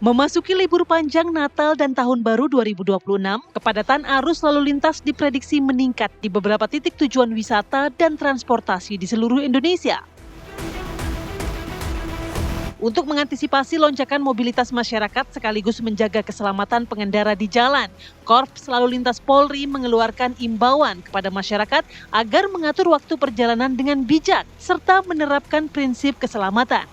Memasuki libur panjang Natal dan Tahun Baru 2026, kepadatan arus lalu lintas diprediksi meningkat di beberapa titik tujuan wisata dan transportasi di seluruh Indonesia. Untuk mengantisipasi lonjakan mobilitas masyarakat sekaligus menjaga keselamatan pengendara di jalan, Korps Lalu Lintas Polri mengeluarkan imbauan kepada masyarakat agar mengatur waktu perjalanan dengan bijak serta menerapkan prinsip keselamatan.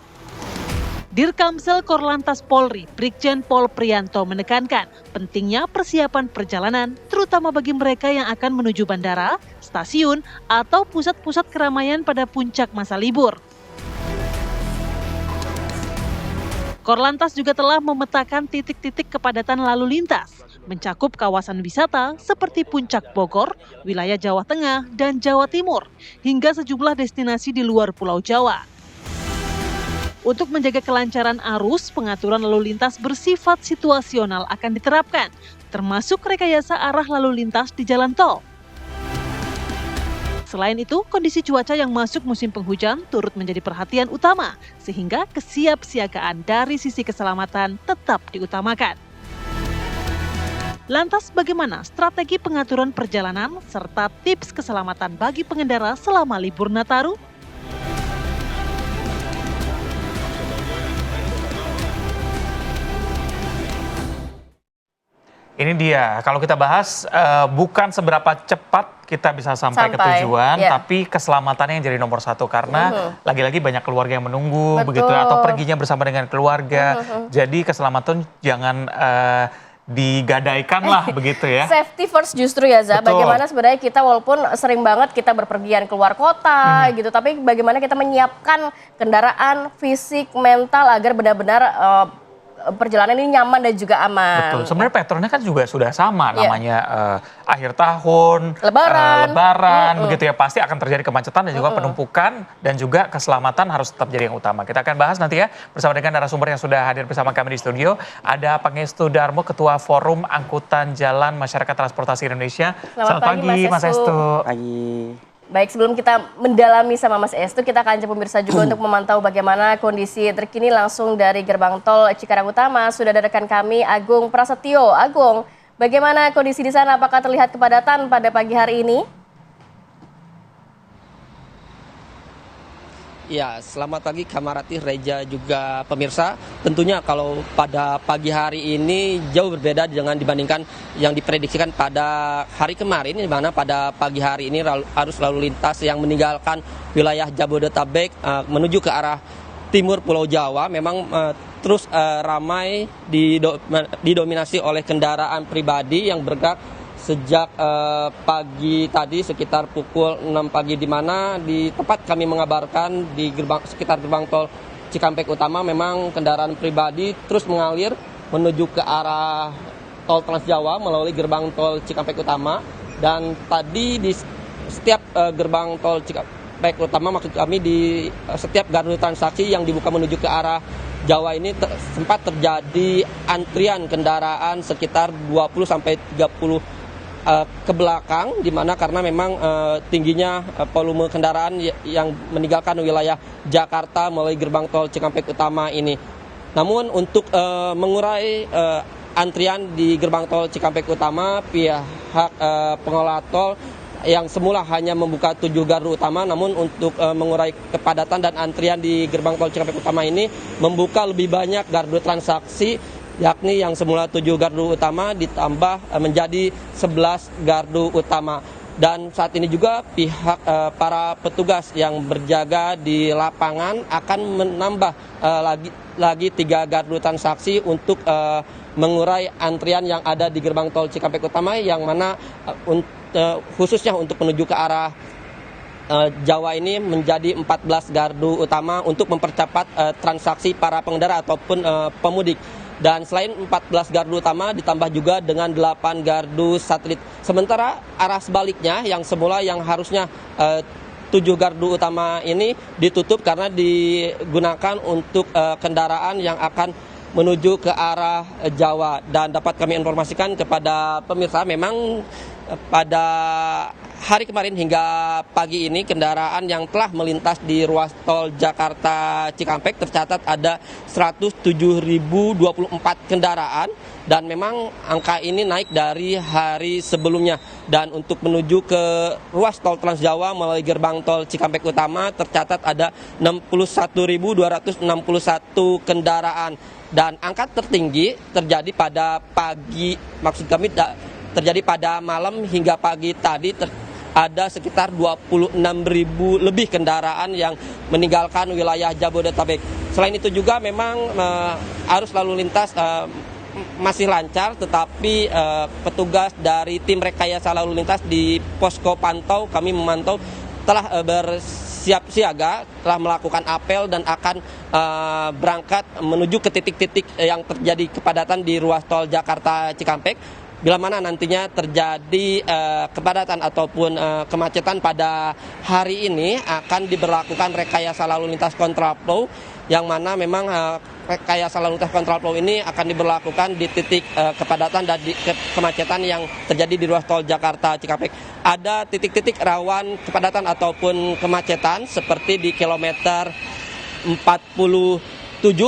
Dirkamsel Korlantas Polri, Brigjen Pol Priyanto menekankan pentingnya persiapan perjalanan, terutama bagi mereka yang akan menuju bandara, stasiun, atau pusat-pusat keramaian pada puncak masa libur. Korlantas juga telah memetakan titik-titik kepadatan lalu lintas, mencakup kawasan wisata seperti Puncak Bogor, wilayah Jawa Tengah, dan Jawa Timur, hingga sejumlah destinasi di luar Pulau Jawa. Untuk menjaga kelancaran arus, pengaturan lalu lintas bersifat situasional akan diterapkan, termasuk rekayasa arah lalu lintas di jalan tol. Selain itu, kondisi cuaca yang masuk musim penghujan turut menjadi perhatian utama, sehingga kesiapsiagaan dari sisi keselamatan tetap diutamakan. Lantas bagaimana strategi pengaturan perjalanan serta tips keselamatan bagi pengendara selama libur Nataru? Ini dia, kalau kita bahas bukan seberapa cepat kita bisa sampai ke tujuan, tapi keselamatannya yang jadi nomor satu. Karena lagi-lagi banyak keluarga yang menunggu, begitu, atau perginya bersama dengan keluarga. Jadi keselamatan jangan digadaikan lah, begitu ya. Safety first justru ya, Za. Betul. Bagaimana sebenarnya kita walaupun sering banget kita berpergian keluar kota gitu, tapi bagaimana kita menyiapkan kendaraan, fisik, mental agar benar-benar perjalanan ini nyaman dan juga aman. Betul, sebenarnya patternnya kan juga sudah sama, namanya akhir tahun, Lebaran, begitu ya, pasti akan terjadi kemacetan dan juga penumpukan, dan juga keselamatan harus tetap jadi yang utama. Kita akan bahas nanti ya bersama dengan narasumber yang sudah hadir bersama kami di studio. Ada Pangestu Darmo, Ketua Forum Angkutan Jalan Masyarakat Transportasi Indonesia. Selamat pagi Mas Estu. Pagi. Baik, sebelum kita mendalami sama Mas Estu, kita akan ajak pemirsa juga untuk memantau bagaimana kondisi terkini langsung dari gerbang tol Cikarang Utama. Sudah ada rekan kami Agung Prasetyo. Agung, bagaimana kondisi di sana? Apakah terlihat kepadatan pada pagi hari ini? Ya, selamat pagi Kamarati, Reja, juga pemirsa. Tentunya kalau pada pagi hari ini jauh berbeda dengan dibandingkan yang diprediksikan pada hari kemarin, di mana pada pagi hari ini arus lalu lintas yang meninggalkan wilayah Jabodetabek menuju ke arah timur Pulau Jawa memang terus ramai didominasi oleh kendaraan pribadi yang bergerak sejak pagi tadi sekitar pukul 6 pagi, di mana di tempat kami mengabarkan di sekitar gerbang tol Cikampek Utama memang kendaraan pribadi terus mengalir menuju ke arah tol Trans Jawa melalui gerbang tol Cikampek Utama. Dan tadi di setiap gerbang tol Cikampek Utama, maksud kami di setiap gardu transaksi yang dibuka menuju ke arah Jawa ini sempat terjadi antrian kendaraan sekitar 20 sampai 30 ke belakang, di mana karena memang tingginya volume kendaraan yang meninggalkan wilayah Jakarta melalui gerbang tol Cikampek Utama ini. Namun untuk mengurai antrian di gerbang tol Cikampek Utama, pihak pengelola tol yang semula hanya membuka 7 gardu utama, namun untuk mengurai kepadatan dan antrian di gerbang tol Cikampek Utama ini membuka lebih banyak gardu transaksi, yakni yang semula 7 gardu utama ditambah menjadi 11 gardu utama. Dan saat ini juga pihak para petugas yang berjaga di lapangan akan menambah lagi 3 gardu transaksi untuk mengurai antrian yang ada di gerbang tol Cikampek Utama, yang mana khususnya untuk menuju ke arah Jawa ini menjadi 14 gardu utama untuk mempercepat transaksi para pengendara ataupun pemudik. Dan selain 14 gardu utama ditambah juga dengan 8 gardu satelit. Sementara arah sebaliknya yang semula yang harusnya 7 gardu utama ini ditutup karena digunakan untuk kendaraan yang akan menuju ke arah Jawa. Dan dapat kami informasikan kepada pemirsa, memang pada hari kemarin hingga pagi ini kendaraan yang telah melintas di ruas tol Jakarta Cikampek tercatat ada 107.024 kendaraan dan memang angka ini naik dari hari sebelumnya. Dan untuk menuju ke ruas tol Trans Jawa melalui gerbang tol Cikampek Utama tercatat ada 61.261 kendaraan. Dan angka tertinggi terjadi pada pagi, maksud kami terjadi pada malam hingga pagi tadi ada sekitar 26.000 lebih kendaraan yang meninggalkan wilayah Jabodetabek. Selain itu juga memang arus lalu lintas masih lancar, tetapi petugas dari tim rekayasa lalu lintas di posko pantau kami memantau telah bersiap siaga, telah melakukan apel dan akan berangkat menuju ke titik-titik yang terjadi kepadatan di ruas tol Jakarta Cikampek. Bila mana nantinya terjadi kepadatan ataupun kemacetan pada hari ini akan diberlakukan rekayasa lalu lintas kontraflow, yang mana memang rekayasa lalu lintas kontraflow ini akan diberlakukan di titik kepadatan dan kemacetan yang terjadi di ruas tol Jakarta Cikampek. Ada titik-titik rawan kepadatan ataupun kemacetan seperti di kilometer 47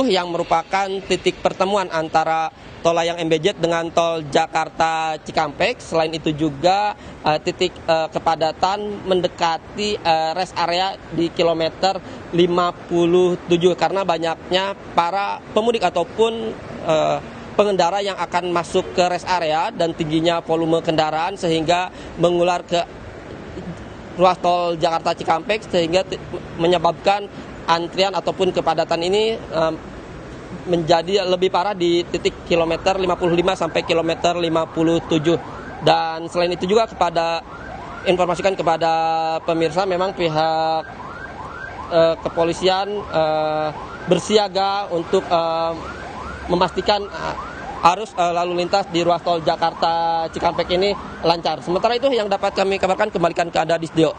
yang merupakan titik pertemuan antara tol layang MBZ dengan tol Jakarta Cikampek. Selain itu juga titik kepadatan mendekati rest area di kilometer 57 karena banyaknya para pemudik ataupun pengendara yang akan masuk ke rest area dan tingginya volume kendaraan sehingga mengular ke ruas tol Jakarta Cikampek sehingga menyebabkan antrian ataupun kepadatan ini menjadi lebih parah di titik kilometer 55 sampai kilometer 57. Dan selain itu juga informasikan kepada pemirsa memang pihak kepolisian bersiaga untuk memastikan arus lalu lintas di ruas tol Jakarta Cikampek ini lancar. Sementara itu yang dapat kami kabarkan, kembalikan ke Anda di studio.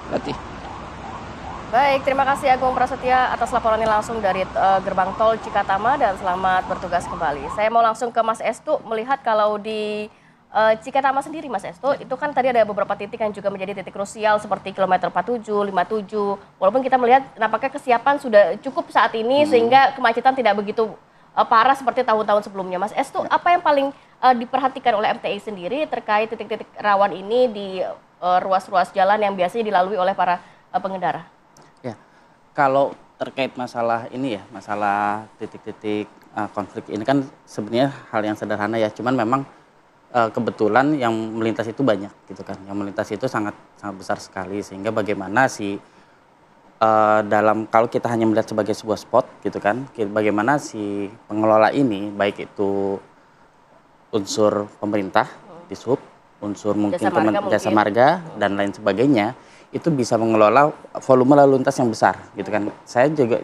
Baik, terima kasih Agung Prasetya atas laporannya langsung dari gerbang tol Cikatama dan selamat bertugas kembali. Saya mau langsung ke Mas Estu melihat kalau di Cikatama sendiri Mas Estu, itu kan tadi ada beberapa titik yang juga menjadi titik krusial seperti kilometer 47, 57. Walaupun kita melihat nampaknya kesiapan sudah cukup saat ini sehingga kemacetan tidak begitu parah seperti tahun-tahun sebelumnya. Mas Estu, apa yang paling diperhatikan oleh MTI sendiri terkait titik-titik rawan ini di ruas-ruas jalan yang biasanya dilalui oleh para pengendara? Kalau terkait masalah ini ya, masalah titik-titik konflik ini kan sebenarnya hal yang sederhana ya, cuman memang kebetulan yang melintas itu banyak gitu kan, yang melintas itu sangat besar sekali sehingga bagaimana kalau kita hanya melihat sebagai sebuah spot gitu kan, bagaimana si pengelola ini baik itu unsur pemerintah, dishub, unsur mungkin jasa marga dan lain sebagainya, itu bisa mengelola volume lalu lintas yang besar gitu kan. Saya juga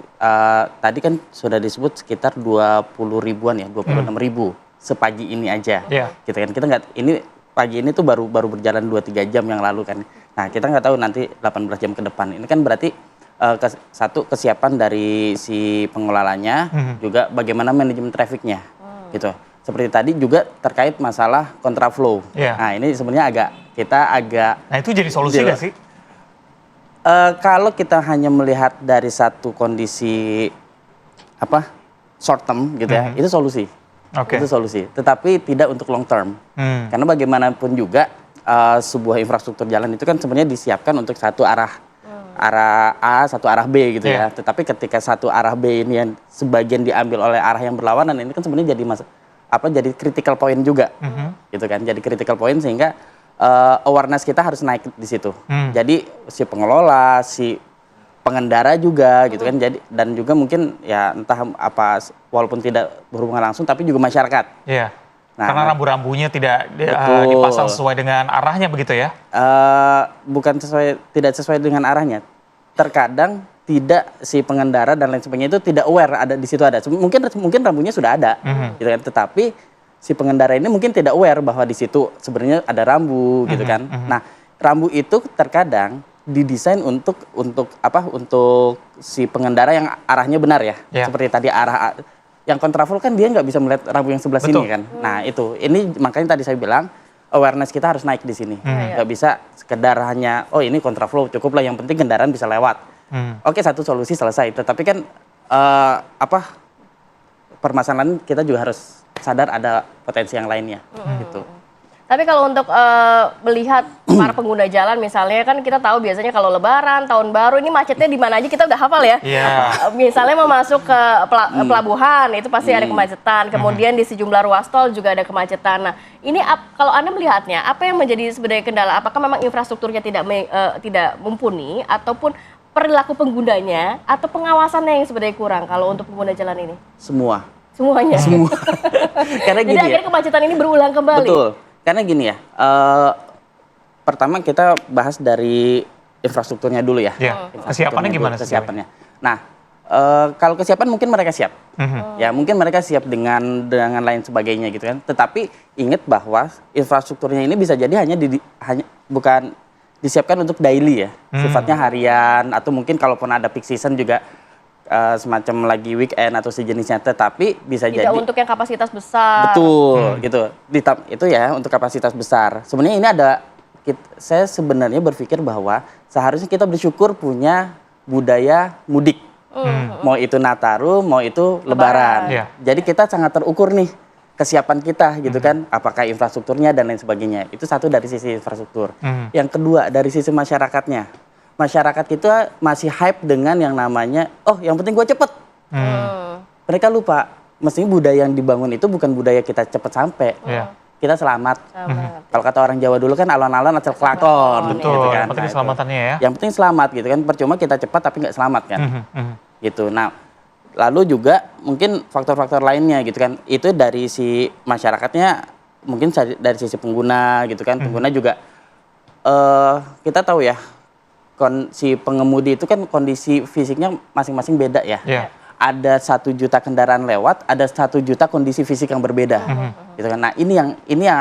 tadi kan sudah disebut sekitar 20 ribuan ya, 26 ribu sepagi ini aja. Gitu kan. Kita nggak, ini pagi ini tuh baru berjalan 2-3 jam yang lalu kan. Nah, kita nggak tahu nanti 18 jam ke depan. Ini kan berarti satu kesiapan dari si pengelolanya, juga bagaimana manajemen trafiknya. Gitu. Seperti tadi juga terkait masalah kontraflow. Nah, ini sebenarnya agak Nah, itu jadi solusi nggak sih? Kalau kita hanya melihat dari satu kondisi short term gitu ya, itu solusi. Itu solusi. Tetapi tidak untuk long term. Karena bagaimanapun juga sebuah infrastruktur jalan itu kan sebenarnya disiapkan untuk satu arah A, satu arah B gitu ya. Tetapi ketika satu arah B ini yang sebagian diambil oleh arah yang berlawanan, ini kan sebenarnya jadi critical point juga. Gitu kan. Jadi critical point sehingga awareness kita harus naik di situ. Jadi si pengelola, si pengendara juga gitu kan. Jadi dan juga mungkin ya entah apa walaupun tidak berhubungan langsung tapi juga masyarakat. Nah, karena rambu-rambunya tidak dipasang sesuai dengan arahnya begitu ya? Bukan tidak sesuai dengan arahnya. Terkadang tidak si pengendara dan lain sebagainya itu tidak aware ada di situ ada. Mungkin rambunya sudah ada gitu kan. Tetapi si pengendara ini mungkin tidak aware bahwa di situ sebenarnya ada rambu gitu kan. Nah, rambu itu terkadang didesain untuk si pengendara yang arahnya benar ya. Seperti tadi arah yang kontraflow kan dia nggak bisa melihat rambu yang sebelah sini kan. Nah, ini makanya tadi saya bilang awareness kita harus naik di sini. Nggak bisa sekedar hanya, oh ini kontraflow, cukup lah yang penting kendaraan bisa lewat. Oke, satu solusi selesai. Tetapi kan permasalahan kita juga harus sadar ada potensi yang lainnya gitu. Tapi kalau untuk melihat para pengguna jalan misalnya kan kita tahu biasanya kalau Lebaran, Tahun Baru ini macetnya di mana aja kita udah hafal ya. Misalnya mau masuk ke pelabuhan itu pasti ada kemacetan. Kemudian di sejumlah ruas tol juga ada kemacetan. Nah, ini kalau Anda melihatnya apa yang menjadi sebenarnya kendala? Apakah memang infrastrukturnya tidak mumpuni ataupun perilaku penggunanya atau pengawasannya yang sebenarnya kurang kalau untuk pengguna jalan ini? Semuanya. Karena gini. Jadi akhirnya kemacetan ini berulang kembali. Betul. Karena gini ya, pertama kita bahas dari infrastrukturnya dulu ya. Kesiapannya gimana? Kesiapannya. Nah, kalau kesiapan mungkin mereka siap. Ya, mungkin mereka siap dengan lain sebagainya gitu kan. Tetapi ingat bahwa infrastrukturnya ini bisa jadi bukan disiapkan untuk daily ya. Sifatnya harian atau mungkin kalaupun ada peak season juga semacam lagi weekend atau sejenisnya, tetapi bisa tidak jadi untuk yang kapasitas besar. Betul, gitu. Itu ya untuk kapasitas besar. Sebenarnya ini saya sebenarnya berpikir bahwa seharusnya kita bersyukur punya budaya mudik. Mau itu Nataru, mau itu Lebaran. Jadi kita sangat terukur nih kesiapan kita gitu kan, apakah infrastrukturnya dan lain sebagainya. Itu satu dari sisi infrastruktur. Yang kedua dari sisi masyarakatnya. Masyarakat kita masih hype dengan yang namanya, oh yang penting gue cepet. Mereka lupa, mestinya budaya yang dibangun itu bukan budaya kita cepet sampai. Kita selamat. Kalau kata orang Jawa dulu kan alon-alon acel kelakon. Betul, gitu kan. yang penting selamatannya ya. Yang penting selamat gitu kan, percuma kita cepat tapi nggak selamat kan. Gitu. Nah, lalu juga mungkin faktor-faktor lainnya gitu kan, itu dari si masyarakatnya, mungkin dari sisi pengguna gitu kan. Pengguna juga, kita tahu ya, si pengemudi itu kan kondisi fisiknya masing-masing beda ya. Ada 1 juta kendaraan lewat, ada 1 juta kondisi fisik yang berbeda. Gitu kan. Nah ini yang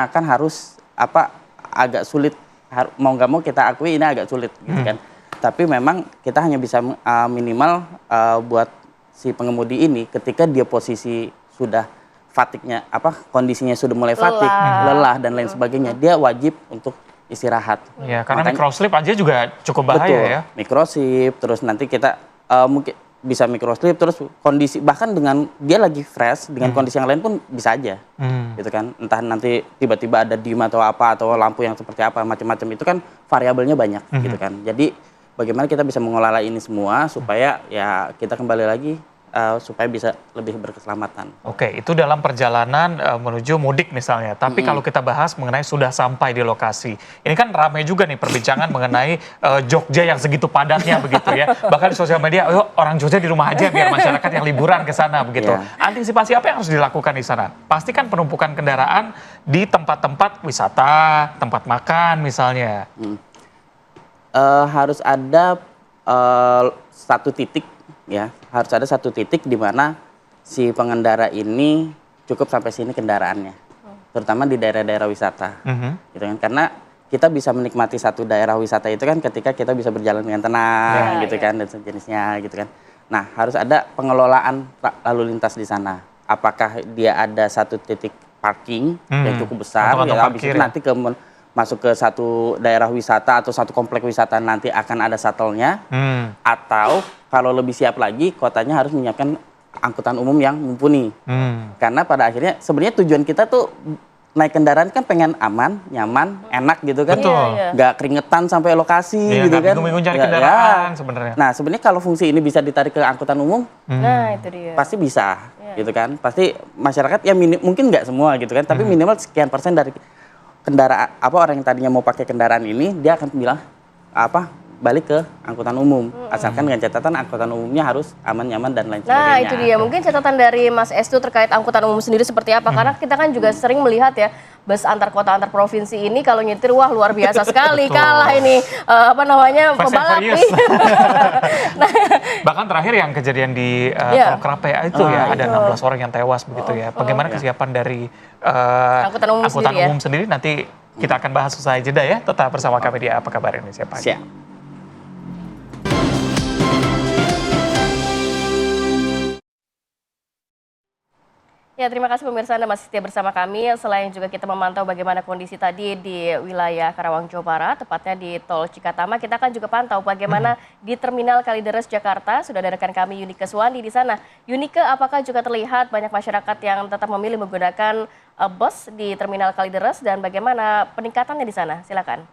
akan harus agak sulit, mau nggak mau kita akui ini agak sulit gitu kan. Tapi memang kita hanya bisa minimal buat si pengemudi ini ketika dia posisi sudah fatiknya, kondisinya sudah mulai fatik, lelah dan lain sebagainya, dia wajib untuk istirahat. Ya, karena microslip aja juga cukup bahaya ya. Microslip, terus nanti kita mungkin bisa microslip, terus kondisi bahkan dengan dia lagi fresh dengan kondisi yang lain pun bisa aja, gitu kan. Entah nanti tiba-tiba ada dim atau apa atau lampu yang seperti apa macam-macam itu kan variabelnya banyak, gitu kan. Jadi bagaimana kita bisa mengelola ini semua supaya ya kita kembali lagi supaya bisa lebih berkeselamatan. Oke, itu dalam perjalanan menuju mudik misalnya. Tapi kalau kita bahas mengenai sudah sampai di lokasi. Ini kan ramai juga nih perbincangan mengenai Jogja yang segitu padatnya begitu ya. Bahkan di sosial media, orang Jogja di rumah aja biar masyarakat yang liburan ke sana begitu. Antisipasi apa yang harus dilakukan di sana? Pasti kan penumpukan kendaraan di tempat-tempat wisata, tempat makan misalnya. Harus ada satu titik. Ya, harus ada satu titik di mana si pengendara ini cukup sampai sini kendaraannya, terutama di daerah-daerah wisata, gitu kan? Karena kita bisa menikmati satu daerah wisata itu kan ketika kita bisa berjalan dengan tenang, gitu kan, dan sejenisnya, gitu kan. Nah, harus ada pengelolaan lalu lintas di sana. Apakah dia ada satu titik parking yang cukup besar, ya, habis itu nanti masuk ke satu daerah wisata atau satu komplek wisata nanti akan ada shuttle-nya, atau kalau lebih siap lagi kotanya harus menyiapkan angkutan umum yang mumpuni. Karena pada akhirnya sebenarnya tujuan kita tuh naik kendaraan kan pengen aman, nyaman, enak gitu kan. Nggak keringetan sampai lokasi gitu kan. Bingung-bingung cari kendaraan sebenarnya. Nah sebenarnya kalau fungsi ini bisa ditarik ke angkutan umum, nah itu dia. Pasti bisa gitu kan. Pasti masyarakat ya mungkin nggak semua gitu kan, tapi minimal sekian persen dari kendaraan orang yang tadinya mau pakai kendaraan ini dia akan bilang balik ke angkutan umum, asalkan dengan catatan angkutan umumnya harus aman, nyaman dan lain sebagainya. Nah itu dia, mungkin catatan dari Mas Estu terkait angkutan umum sendiri seperti apa, karena kita kan juga sering melihat ya bus antar kota antar provinsi ini kalau nyetir wah luar biasa sekali, kalah ini pebalap. Nah, bahkan terakhir yang kejadian di Tol Krapaya itu ada 16 orang yang tewas begitu ya. Bagaimana kesiapan dari angkutan umum sendiri nanti kita akan bahas usai jeda ya. Tetap bersama kami di Apa Kabar Indonesia Pagi. Siap. Ya, terima kasih pemirsa Anda masih setia bersama kami. Selain juga kita memantau bagaimana kondisi tadi di wilayah Karawang, Jawa Barat, tepatnya di Tol Cikatama, kita akan juga pantau bagaimana di Terminal Kalideres, Jakarta. Sudah ada rekan kami Yunike Suwandi di sana. Yunike, apakah juga terlihat banyak masyarakat yang tetap memilih menggunakan bus di Terminal Kalideres dan bagaimana peningkatannya di sana? Silakan.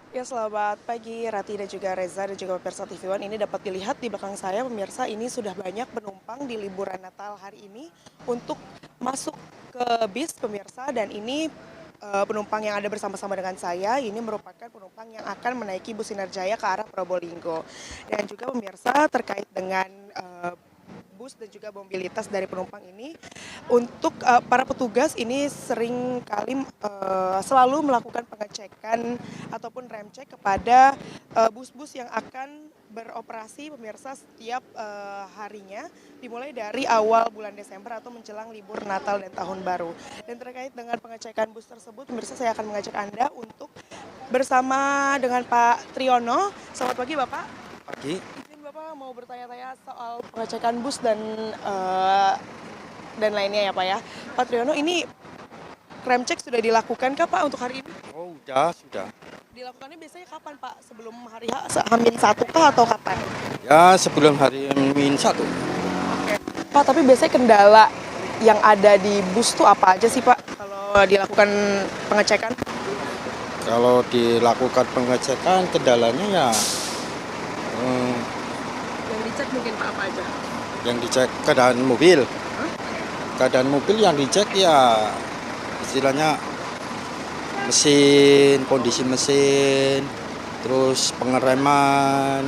Ya, selamat pagi Rati dan juga Reza dan juga pemirsa TV One. Ini dapat dilihat di belakang saya pemirsa, ini sudah banyak penumpang di liburan Natal hari ini untuk masuk ke bis pemirsa, dan ini penumpang yang ada bersama-sama dengan saya ini merupakan penumpang yang akan menaiki bus Sinar Jaya ke arah Probolinggo. Dan juga pemirsa terkait dengan bus dan juga mobilitas dari penumpang ini, untuk para petugas ini sering kali selalu melakukan pengecekan ataupun rem cek kepada bus-bus yang akan beroperasi pemirsa setiap harinya, dimulai dari awal bulan Desember atau menjelang libur Natal dan Tahun Baru. Dan terkait dengan pengecekan bus tersebut pemirsa, saya akan mengajak Anda untuk bersama dengan Pak Triyono. Selamat pagi Bapak. Pagi. Bapak mau bertanya-tanya soal pengecekan bus dan lainnya ya Pak ya. Pak Triyono, ini rem cek sudah dilakukan kah Pak untuk hari ini? Oh sudah. Dilakukannya biasanya kapan Pak? Sebelum hari H-1 kah atau kapan? Ya sebelum hari H-1. Oke. Pak, tapi biasanya kendala yang ada di bus tuh apa aja sih Pak kalau dilakukan pengecekan? Kalau dilakukan pengecekan kendalanya ya Yang dicek mungkin Pak apa aja? yang dicek keadaan mobil. Keadaan mobil yang dicek ya istilahnya mesin, kondisi mesin, terus pengereman,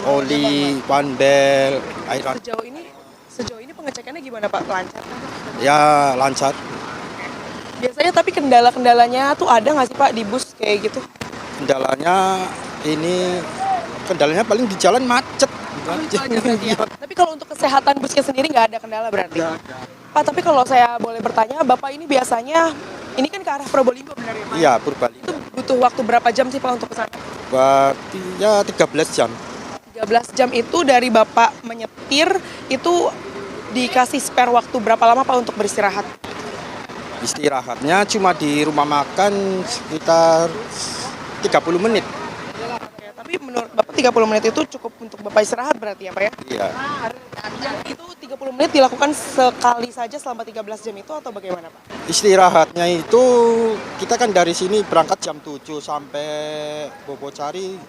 oli, ban bel, airan. Sejauh ini pengecekannya gimana Pak? Lancar? Ya lancar. Biasanya tapi kendala-kendalanya tuh ada nggak sih Pak di bus kayak gitu? Kendalanya paling di jalan macet. Tapi kalau untuk kesehatan busnya sendiri nggak ada kendala berarti? Pak, tapi kalau saya boleh bertanya, Bapak ini biasanya, ini kan ke arah Probolinggo benar ya Pak? Iya, Purbalingga. Itu butuh waktu berapa jam sih Pak untuk ke sana? Berarti ya 13 jam. 13 jam itu dari Bapak menyetir, itu dikasih spare waktu berapa lama Pak untuk beristirahat? Istirahatnya cuma di rumah makan sekitar 30 menit. Oke, tapi menurut Bapak 30 menit itu cukup untuk Bapak istirahat berarti ya Pak ya? Iya. Yang itu 30 menit dilakukan sekali saja selama 13 jam itu atau bagaimana Pak? Istirahatnya itu kita kan dari sini berangkat jam 7 sampai Bobocari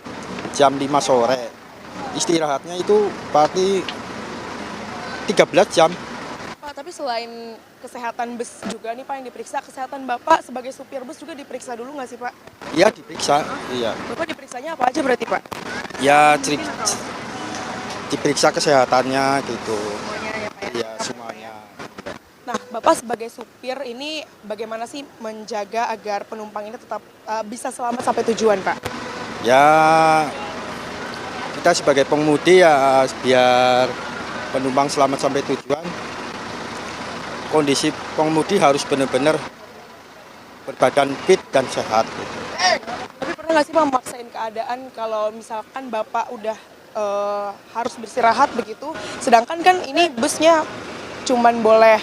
jam 5 sore. Istirahatnya itu berarti 13 jam. Pak, tapi selain kesehatan bus juga nih Pak yang diperiksa, kesehatan Bapak sebagai supir bus juga diperiksa dulu nggak sih Pak? Iya diperiksa, iya. Bapak diperiksanya apa aja berarti Pak? Ya diperiksa kesehatannya gitu. Semuanya ya Pak ya? Iya semuanya. Nah, Bapak sebagai supir ini bagaimana sih menjaga agar penumpang ini tetap bisa selamat sampai tujuan Pak? Ya kita sebagai pengemudi ya biar penumpang selamat sampai tujuan. Kondisi pengemudi harus benar-benar berbadan fit dan sehat. Gitu. Tapi pernah nggak sih Pak memaksain keadaan kalau misalkan Bapak udah harus beristirahat begitu, sedangkan kan ini busnya cuman boleh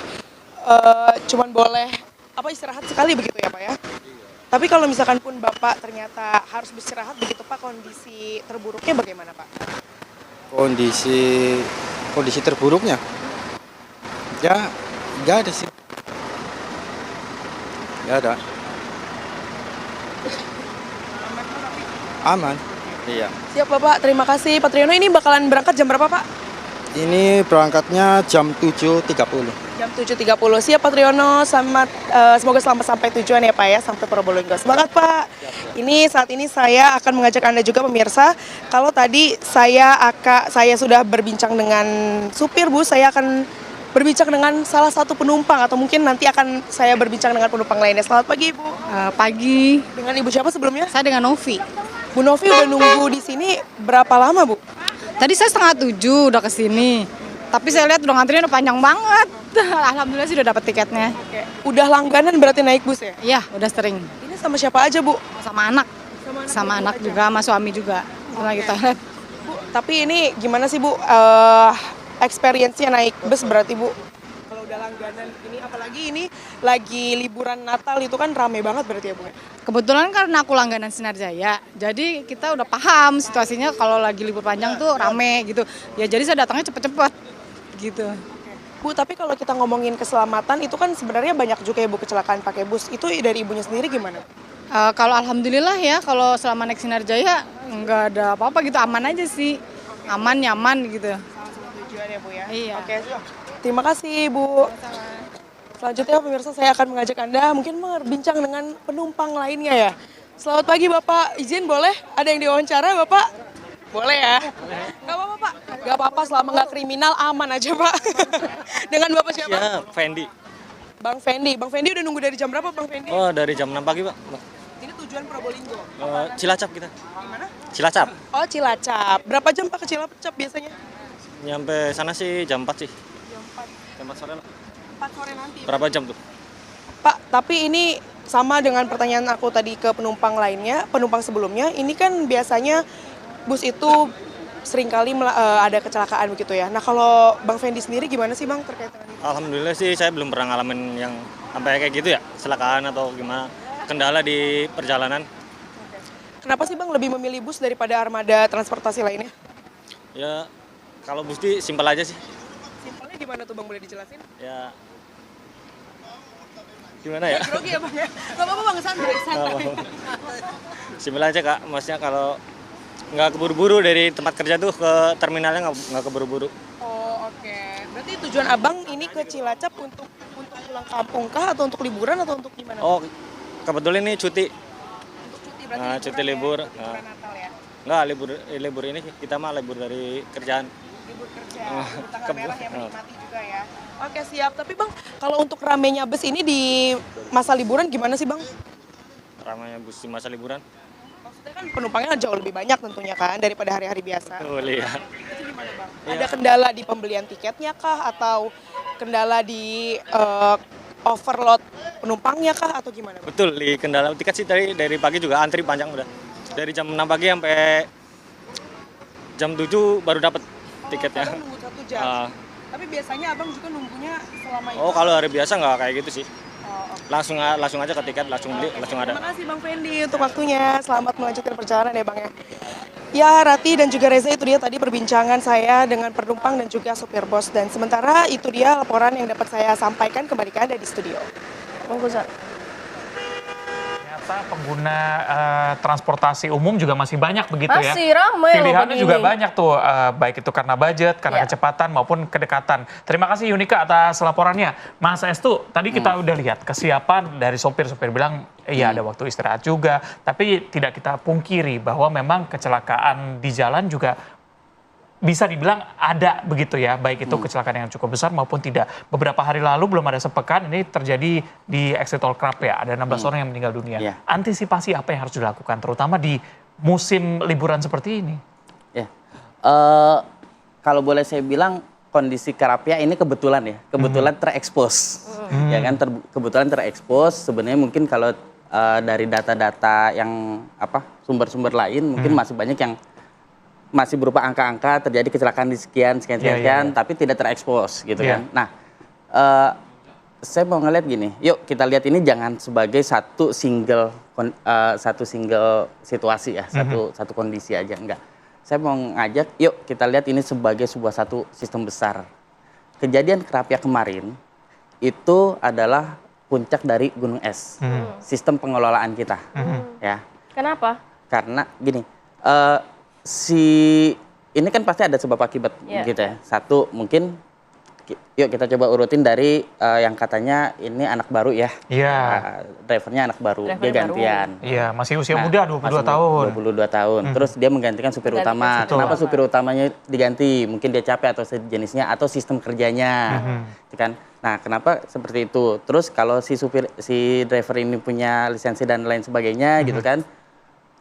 istirahat sekali begitu ya Pak ya? Tapi kalau misalkan pun Bapak ternyata harus beristirahat begitu Pak, kondisi terburuknya bagaimana Pak? Kondisi terburuknya? Ya nggak ada sih. Nggak ada. Aman. Iya. Siap Bapak, terima kasih Pak Triyono. Ini bakalan berangkat jam berapa Pak? Ini berangkatnya jam 7.30. Jam 7.30. Siap Pak Triyono, semoga selamat sampai tujuan ya Pak ya, sampai Probolinggo. Semangat Pak. Saat ini saya akan mengajak Anda juga pemirsa, kalau tadi saya sudah berbincang dengan supir bus, saya akan berbincang dengan salah satu penumpang atau mungkin nanti akan saya berbincang dengan penumpang lainnya. Selamat pagi Ibu. Pagi, Dengan Ibu siapa sebelumnya? saya dengan Novi. Bu Novi udah nunggu di sini berapa lama Bu? Tadi saya 6:30 udah kesini. Tapi saya lihat udah ngantrinya udah panjang banget. Alhamdulillah sih udah dapet tiketnya. Oke. Udah langganan berarti naik bus ya? Iya, udah sering. Ini sama siapa aja Bu? Sama anak. Sama anak juga, sama suami juga. Sama kita lihat. Bu, Tapi ini gimana sih Bu, experience-nya naik bus berarti Bu? Kalau udah langganan ini, apalagi ini lagi liburan Natal itu kan rame banget berarti ya Bu? Kebetulan karena aku langganan Sinar Jaya, jadi kita udah paham situasinya kalau lagi libur panjang tuh rame gitu. Ya jadi saya datangnya cepet-cepet gitu. Bu, tapi kalau kita ngomongin keselamatan itu kan sebenarnya banyak juga ya Bu kecelakaan pakai bus. Itu dari ibunya sendiri gimana? Kalau alhamdulillah ya, kalau selama naik Sinar Jaya nggak ada apa-apa gitu, aman aja sih. Aman, nyaman gitu. Sama-sama tujuan ya Bu ya? Iya. Oke, terima kasih Bu. Selanjutnya pemirsa saya akan mengajak Anda mungkin berbincang dengan penumpang lainnya ya. Selamat pagi Bapak, izin boleh? Ada yang diwawancara Bapak? Boleh ya? Gak apa-apa Pak? Gak apa-apa selama gak kriminal aman aja Pak. Dengan Bapak siapa? Ya, Fendi. Bang Fendi. Bang Fendi udah nunggu dari jam berapa Bang Fendi? Oh, dari jam 6 pagi, Pak. Ini tujuan Probolinggo. Cilacap kita. Gimana? Cilacap. Oh Cilacap. Berapa jam Pak ke Cilacap biasanya? Nyampe sana sih jam 4 sih. Jam 4. Jam 4 sore lah. 4 sore nanti. Berapa jam tuh? Pak, tapi ini sama dengan pertanyaan aku tadi ke penumpang lainnya, penumpang sebelumnya, ini kan biasanya bus itu seringkali ada kecelakaan begitu ya. Nah kalau Bang Fendi sendiri gimana sih Bang terkait dengan itu? Alhamdulillah sih saya belum pernah ngalamin yang sampai kayak gitu ya, kecelakaan atau gimana, kendala di perjalanan. Kenapa sih Bang lebih memilih bus daripada armada transportasi lainnya? Ya, kalau bus sih simpel aja sih. Simpelnya gimana tuh Bang, boleh dijelasin? Ya, gimana ya? Grogi ya Bang ya? Gak apa-apa Bang, santai. Simpel aja Kak, maksudnya kalau nggak keburu-buru dari tempat kerja tuh ke terminalnya nggak keburu-buru. Oh oke. Berarti tujuan Abang ini ke Cilacap untuk pulang kampung kah atau untuk liburan atau untuk gimana? Oh, kebetulan ini cuti. Untuk cuti berarti Nah, cuti libur. liburan Natal ya? Nggak, libur ini kita mah libur dari kerjaan. Libur kerja, libur tanggal merah yang menikmati juga ya. Oke siap, tapi Bang kalau untuk ramenya bus ini di masa liburan gimana sih Bang? Ramainya bus di masa liburan. Maksudnya kan penumpangnya jauh lebih banyak tentunya kan daripada hari-hari biasa. Betul, iya. Itu gimana Bang? Ada kendala di pembelian tiketnya kah atau kendala di overload penumpangnya kah atau gimana Bang? Betul, di kendala tiket sih dari pagi juga antri panjang udah. Dari jam 6 pagi sampai jam 7 baru dapat tiketnya. Kadang nunggu 1 jam. Tapi biasanya Abang juga nunggunya selama itu? Oh, kalau hari biasa nggak kayak gitu sih. Oh, oke. Langsung aja ke tiket, langsung beli, langsung ada. Terima kasih Bang Fendi untuk waktunya. Selamat melanjutkan perjalanan ya Bang ya. Ya, Rati dan juga Reza, itu dia tadi perbincangan saya dengan penumpang dan juga sopir bus. Dan sementara itu dia laporan yang dapat saya sampaikan kembali ke Anda di studio. Monggo, Zak. Ternyata pengguna transportasi umum juga masih banyak begitu ya. Masih ramai loh Pilihannya begini. juga banyak tuh, baik itu karena budget, karena Ya. kecepatan maupun kedekatan. Terima kasih Yunika atas laporannya. Mas Estu, tadi kita udah lihat kesiapan dari sopir-sopir bilang, iya ada waktu istirahat juga. Tapi tidak kita pungkiri bahwa memang kecelakaan di jalan juga bisa dibilang ada begitu ya, baik itu kecelakaan yang cukup besar maupun tidak. Beberapa hari lalu, belum ada sepekan, ini terjadi di exit tol Krap ya, ada 16 orang yang meninggal dunia. Iya. Antisipasi apa yang harus dilakukan, terutama di musim liburan seperti ini? Ya, kalau boleh saya bilang kondisi Karapia ini kebetulan ya, kebetulan terekspos, ya kan, kebetulan terekspos. Sebenarnya mungkin kalau dari data-data yang sumber-sumber lain mungkin masih banyak yang masih berupa angka-angka terjadi kecelakaan di sekian, tapi tidak terekspos gitu kan. Nah, saya mau ngeliat gini, yuk kita lihat ini jangan sebagai satu single situasi ya, satu kondisi aja, enggak. Saya mau ngajak, yuk kita lihat ini sebagai satu sistem besar. Kejadian Krapia kemarin itu adalah puncak dari gunung es, sistem pengelolaan kita, ya. Kenapa? Karena gini, ini kan pasti ada sebab akibat gitu ya. Satu mungkin, yuk kita coba urutin dari yang katanya ini anak baru ya. Iya. Drivernya anak baru, dia gantian. Iya, masih usia muda, 22 tahun. 22 tahun. Terus dia menggantikan supir utama. Kenapa supir utamanya diganti? Mungkin dia capek atau sejenisnya atau sistem kerjanya. Gitu kan. Nah, kenapa seperti itu? Terus kalau si driver ini punya lisensi dan lain sebagainya gitu kan.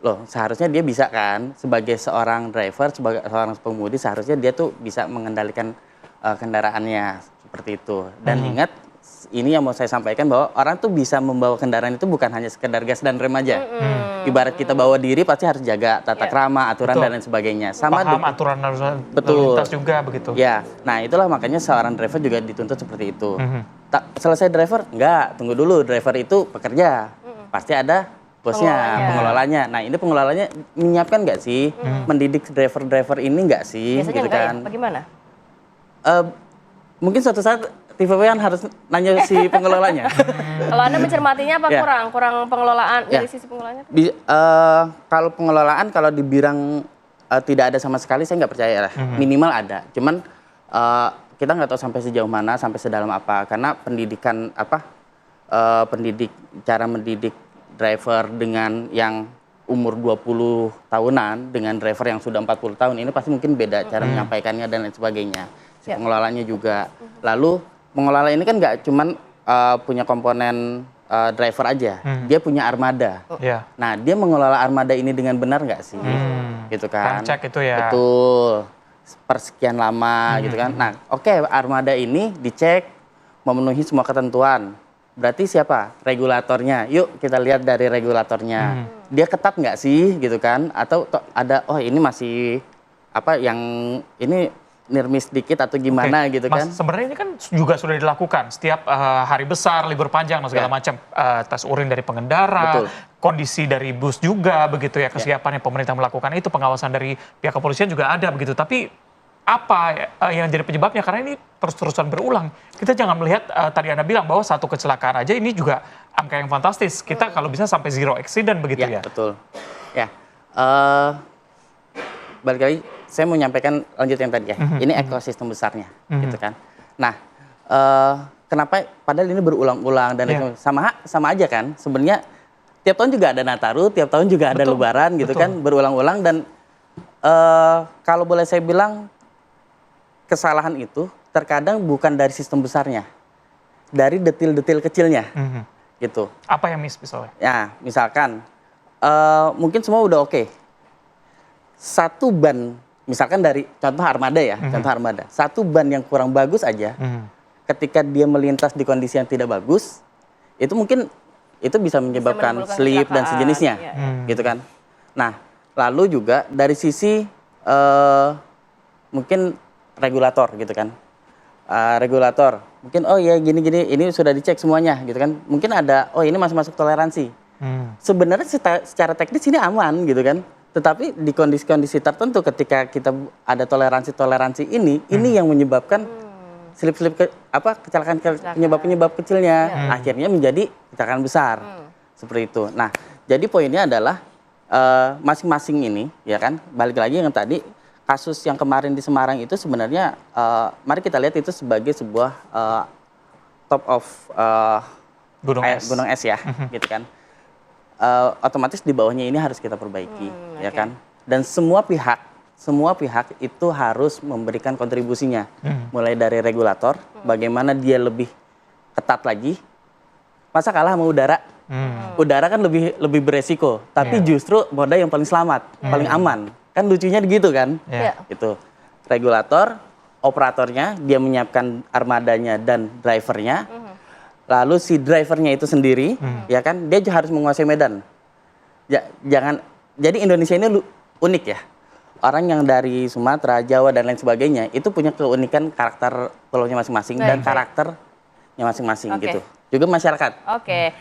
Loh, seharusnya dia bisa kan sebagai seorang driver, sebagai seorang pengemudi seharusnya dia tuh bisa mengendalikan kendaraannya seperti itu. Dan ingat ini yang mau saya sampaikan bahwa orang tuh bisa membawa kendaraan itu bukan hanya sekedar gas dan rem aja. Ibarat kita bawa diri pasti harus jaga tata krama, aturan dan lain sebagainya. Sama paham aturan lalu lintas juga begitu. Ya, nah itulah makanya seorang driver juga dituntut seperti itu. Selesai driver, enggak, tunggu dulu, driver itu pekerja. Pasti ada bosnya, pengelolanya. Nah ini pengelolanya menyiapkan nggak sih, mendidik driver-driver ini nggak sih, biasanya gitu enggak kan? Ya? Bagaimana? Mungkin suatu saat TVW harus nanya si pengelolanya. Kalau Anda mencermatinya apa kurang pengelolaan dari sisi pengelolanya? Kalau pengelolaan, kalau dibilang tidak ada sama sekali, saya nggak percaya lah. Minimal ada. Cuman kita nggak tahu sampai sejauh mana, sampai sedalam apa. Karena pendidikan cara mendidik driver dengan yang umur 20 tahunan dengan driver yang sudah 40 tahun ini pasti mungkin beda cara menyampaikannya dan lain sebagainya. Si pengelolanya juga. Lalu pengelola ini kan nggak cuman punya komponen driver aja, dia punya armada. Nah, dia mengelola armada ini dengan benar nggak sih, gitu kan? Cek itu ya. Betul, persekian lama, gitu kan? Nah, oke, armada ini dicek memenuhi semua ketentuan. Berarti siapa? Regulatornya. Yuk kita lihat dari regulatornya. Dia ketat nggak sih, gitu kan? Atau ada, oh ini masih yang ini nirmis dikit atau gimana gitu kan? Mas, sebenarnya ini kan juga sudah dilakukan setiap hari besar, libur panjang dan segala macam, tes urin dari pengendara, kondisi dari bus juga begitu ya, kesiapan yang pemerintah melakukan itu, pengawasan dari pihak kepolisian juga ada begitu. Tapi apa yang jadi penyebabnya? Karena ini terus-terusan berulang. Kita jangan melihat tadi Anda bilang bahwa satu kecelakaan aja ini juga angka yang fantastis. Kita kalau bisa sampai zero accident begitu ya. Betul. Ya. Balik lagi, saya mau nyampaikan lanjut yang tadi ya. Ini ekosistem besarnya, gitu kan. Nah, kenapa? Padahal ini berulang-ulang dan sama aja kan. Sebenarnya tiap tahun juga ada Nataru, tiap tahun juga ada Lebaran, gitu kan, berulang-ulang dan kalau boleh saya bilang kesalahan itu terkadang bukan dari sistem besarnya, dari detil-detil kecilnya, gitu. Apa yang miss misalnya? Ya, misalkan mungkin semua udah oke. Satu ban, misalkan dari contoh armada ya, contoh armada. Satu ban yang kurang bagus aja, ketika dia melintas di kondisi yang tidak bagus, itu mungkin itu bisa menyebabkan slip dan sejenisnya, gitu kan. Nah, lalu juga dari sisi mungkin regulator, gitu kan. Regulator, mungkin oh ya gini-gini, ini sudah dicek semuanya, gitu kan. Mungkin ada, oh ini masuk toleransi. Sebenarnya secara teknis ini aman, gitu kan. Tetapi di kondisi-kondisi tertentu ketika kita ada toleransi ini yang menyebabkan slip-slip kecelakaan penyebab kecilnya akhirnya menjadi kecelakaan besar. Seperti itu. Nah, jadi poinnya adalah masing-masing ini ya kan, balik lagi yang tadi kasus yang kemarin di Semarang itu sebenarnya mari kita lihat itu sebagai sebuah top of gunung es ya, gitu kan. Otomatis di bawahnya ini harus kita perbaiki, ya kan? Dan semua pihak itu harus memberikan kontribusinya, mulai dari regulator, bagaimana dia lebih ketat lagi. Masa kalah sama udara? Udara kan lebih beresiko, tapi justru moda yang paling selamat, paling aman. Kan lucunya gitu kan? Itu regulator, operatornya, dia menyiapkan armadanya dan drivernya. Lalu si drivernya itu sendiri, ya kan, dia harus menguasai medan. Jadi Indonesia ini unik ya. Orang yang dari Sumatera, Jawa dan lain sebagainya itu punya keunikan karakter pulaunya masing-masing dan karakternya masing-masing gitu. Juga masyarakat.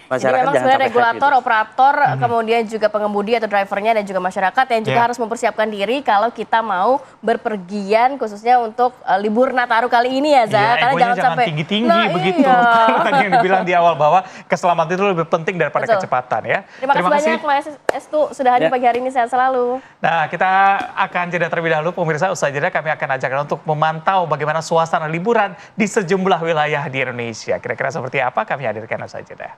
Jadi memang sebenarnya regulator, operator, kemudian juga pengemudi atau drivernya dan juga masyarakat yang juga harus mempersiapkan diri kalau kita mau berpergian khususnya untuk libur Nataru kali ini ya, Za. Karena jangan sampai tinggi-tinggi begitu. Tadi yang dibilang di awal bahwa keselamatan itu lebih penting daripada kecepatan ya. Terima kasih banyak Mas Estu sudah hadir pagi hari ini, sehat selalu. Nah, kita akan jeda terlebih dahulu pemirsa. Usai jeda kami akan ajak untuk memantau bagaimana suasana liburan di sejumlah wilayah di Indonesia. Kira-kira seperti apa? Kami hadirkan usai jeda.